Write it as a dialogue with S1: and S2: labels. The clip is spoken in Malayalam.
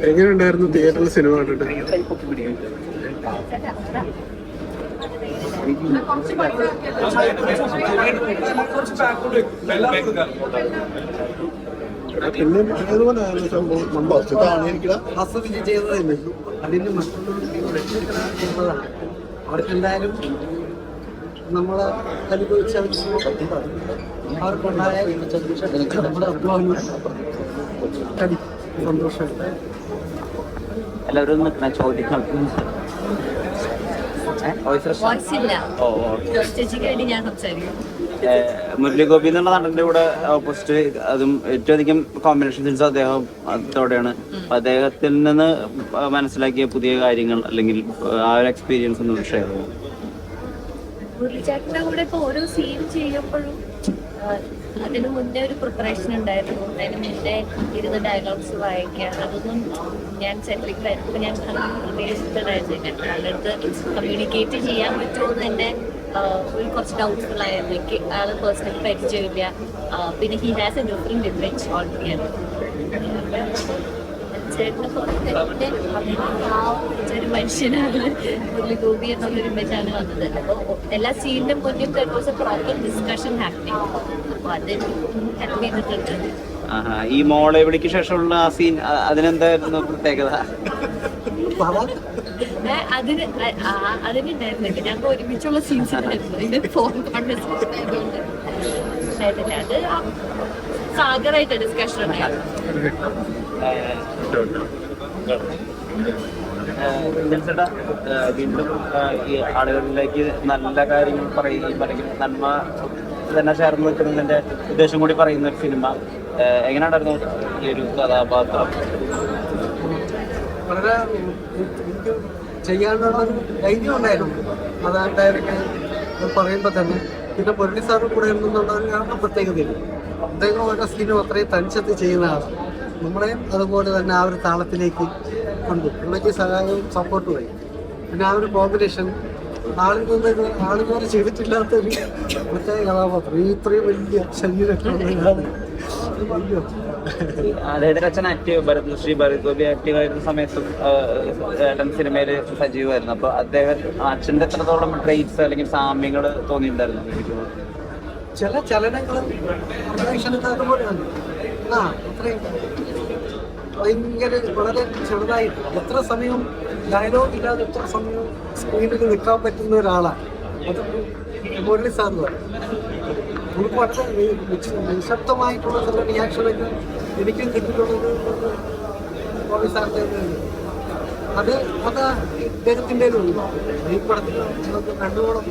S1: എങ്ങനെയുണ്ടായിരുന്നു തിയേറ്ററിൽ സിനിമ കണ്ടിട്ട്? പിന്നെ ഏതുപോലെയായിരുന്നു സംഭവം?
S2: ആസ്വദിച്ച് ചെയ്തതല്ലേ അതിന് മറ്റുള്ളവർക്ക് അവർക്കെന്തായാലും നമ്മളെ അനുഭവിച്ച അവർക്കുണ്ടായ നമ്മുടെ അധ്വാനം സന്തോഷമുണ്ട്.
S3: എല്ലാവരും ചോദിക്കണം. മുരളി ഗോപി എന്നുള്ള നടന്റെ കൂടെ ഓപ്പോസിറ്റ് അതും ഏറ്റവും അധികം കോമ്പിനേഷൻ സീൻസ് അദ്ദേഹത്തോടെയാണ്. അദ്ദേഹത്തിൽ നിന്ന് മനസ്സിലാക്കിയ പുതിയ കാര്യങ്ങൾ അല്ലെങ്കിൽ ആ ഒരു എക്സ്പീരിയൻസ് ഒന്ന് ഷെയർ ചെയ്യാം.
S4: മുരളിച്ചേട്ടൻ്റെ കൂടെ ഇപ്പൊ ഓരോ സീൻ ചെയ്യുമ്പോഴും അതിന് മുന്നേ ഒരു പ്രിപ്പറേഷൻ ഉണ്ടായിരുന്നു. അതിന് മുന്നേ ഇരുന്ന് ഡയലോഗ്സ് വായിക്കുക, അതൊന്നും ഞാൻ സെറ്റിലേക്ക് വരുമ്പോൾ ഞാൻ പ്രതീക്ഷിച്ചിട്ടുണ്ടായിരുന്നില്ല. ആളുടെ കമ്മ്യൂണിക്കേറ്റ് ചെയ്യാൻ പറ്റുമെന്ന് തന്നെ ഒരു കുറച്ച് ഡൗട്ട്ഫുൾ ആയിരുന്നു. എനിക്ക് ആള് പേഴ്സണലി പരിചയമില്ല. പിന്നെ he has A different image already. ചേട്ടന് ഒരു മനുഷ്യനാണ് മുരളി ഗോപി എന്നുള്ളൊരു ഇമേജാണ് വന്നത്. അപ്പോൾ എല്ലാ സീനിന്റെ മുന്നിൽ പ്രോപ്പർ ഡിസ്കഷൻ ഹാപ്പനിങ്. അപ്പോൾ അത് ഹെൽപ്പ് ചെയ്തിട്ടുണ്ട്.
S3: ഈ മോളെ വിളിക്ക് ശേഷമുള്ള ആ സീൻ അതിനെന്തായിരുന്നു പ്രത്യേകത?
S4: അതിനുണ്ടായിരുന്നില്ല, ഞങ്ങൾ ഒരുമിച്ചുള്ള സീൻസ് ആയിരുന്നു. ഇത് ഫോൺ കോൺവെർസേഷൻ ആയതുകൊണ്ട് അത് സാഗറായിട്ട് ഡിസ്കഷൻ ഉണ്ടായിരുന്നു.
S3: വീണ്ടും ഈ ആളുകളിലേക്ക് നല്ല കാര്യങ്ങൾ പറയുകയും അല്ലെങ്കിൽ നന്മ തന്നെ ചേർന്ന് നിൽക്കുന്നതിന്റെ ഉദ്ദേശം കൂടി പറയുന്ന ഒരു സിനിമ എങ്ങനെയുണ്ടായിരുന്നു ഈ ഒരു കഥാപാത്രം?
S2: വളരെ എനിക്ക് ചെയ്യാനുള്ളൊരു ധൈര്യം ഉണ്ടായിരുന്നു. അതാണ് ഡയറക്റ്റ് പറയുമ്പോൾ തന്നെ. പിന്നെ മുരളി സാറും കൂടെ ഇരുന്നുള്ളൊരു പ്രത്യേകതയില്ല. അദ്ദേഹം ഓരോ സീനും അത്രയും തനിച്ചെത്തി ചെയ്യുന്ന ആളാണ്. നമ്മളെയും അതുപോലെ തന്നെ ആ ഒരു താളത്തിലേക്ക് കൊണ്ട് പുള്ളിക്ക് സഹായവും സപ്പോർട്ടുമായി. പിന്നെ ആ ഒരു കോമ്പിനേഷൻ ആളുപോലെ ചെയ്തിട്ടില്ലാത്തൊരു പ്രത്യേക കഥാപാത്രം. ഇത്രയും വലിയ ശരീരമൊക്കെ
S3: അദ്ദേഹത്തിന്റെ അച്ഛൻ ആക്റ്റീവ് ശ്രീ ഭരത് ഗോപി ആക്റ്റീവ് ആയിരുന്ന സമയത്തും ഏട്ടൻ സിനിമയിൽ സജീവമായിരുന്നു. അപ്പൊ അദ്ദേഹം അച്ഛന്റെ എത്രത്തോളം ട്രേറ്റ്സ് അല്ലെങ്കിൽ സാമ്യങ്ങൾ തോന്നിയിട്ടുണ്ടായിരുന്നു?
S2: ചില ചലനങ്ങളും അതുപോലെയാണ്. അത്രയും ഭയങ്കര വളരെ ചെറുതായിട്ട് എത്ര സമയവും ഡയലോഗ് ഇല്ലാതെ എത്ര സമയവും സ്ക്രീനിൽ നിൽക്കാൻ പറ്റുന്ന ഒരാളാണ്. അത് മുരളി സാർ പറയും. നമുക്ക് വളരെ നിശബ്ദമായിട്ടുള്ള ചില റിയാക്ഷനൊക്കെ എനിക്കും കിട്ടിയിട്ടുള്ളത് മുരളി സാറിൻ്റെ അത് ഇദ്ദേഹത്തിൻ്റെ ഈ പടത്തിൽ കണ്ടുപോകണം.